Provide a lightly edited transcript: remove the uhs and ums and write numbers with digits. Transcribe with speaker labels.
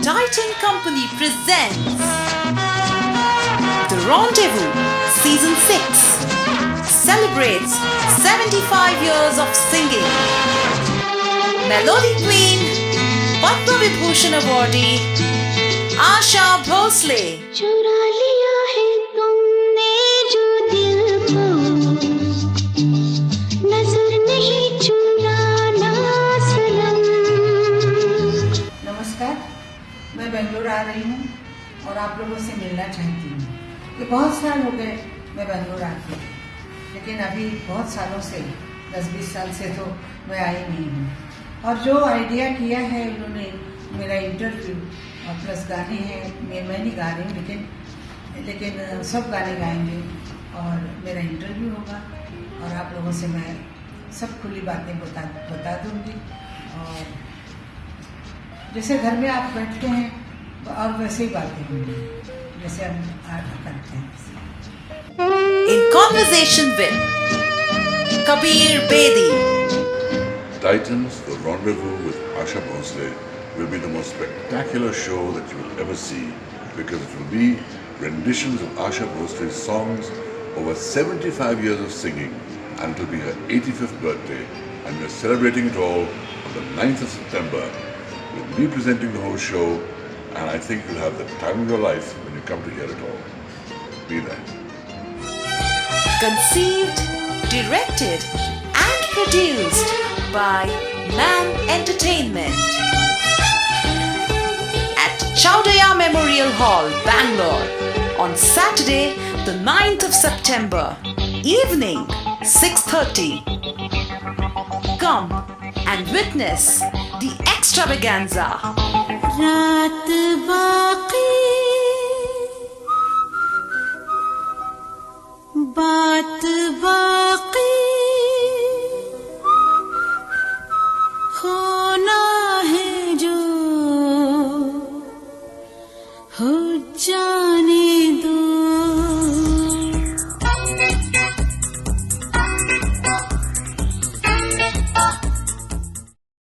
Speaker 1: Titan Company presents The Rendezvous Season 6 celebrates 75 years of singing. Melody Queen, Padma Vibhushan awardee ASHA Bhoslew.
Speaker 2: चुरा लिया है तुमने जो दिल को, नजर नहीं चुराना सनम।
Speaker 3: नमस्कार, मैं बेंगलोर आ रही हूँ और आप लोगों से मिलना चाहती हूँ। ये बहुत साल हो गए मैं बेंगलोर आती हूँ, लेकिन अभी बहुत सालों से 10-20 साल से तो मैं आई नहीं हूँ। और जो आइडिया किया है उन्होंने मेरा इंटरव्यू और प्लस गाने हैं, मैं नहीं गा रही हूँ लेकिन सब गाने गाएंगे और मेरा इंटरव्यू होगा और आप लोगों से मैं सब खुली बातें बता दूँगी। और जैसे घर में आप बैठते हैं और वैसे ही बातें होंगी जैसे हम करते हैं।
Speaker 1: In conversation with Kabir Bedi.
Speaker 4: Titans, The Rendezvous with ASHA Bhoslew will be the most spectacular show that you will ever see, because it will be renditions of ASHA Bhoslew's songs over 75 years of singing, and it will be her 85th birthday, and we are celebrating it all on the 9th of September with me presenting the whole show, and I think you'll have the time of your life when you come to hear it all. Be there.
Speaker 1: Conceived, directed and produced by MAAM Entertainment at Chowdhury Memorial Hall, Bangalore on Saturday the 9th of September, evening 6:30. Come and witness the extravaganza.
Speaker 2: रात बाकी बात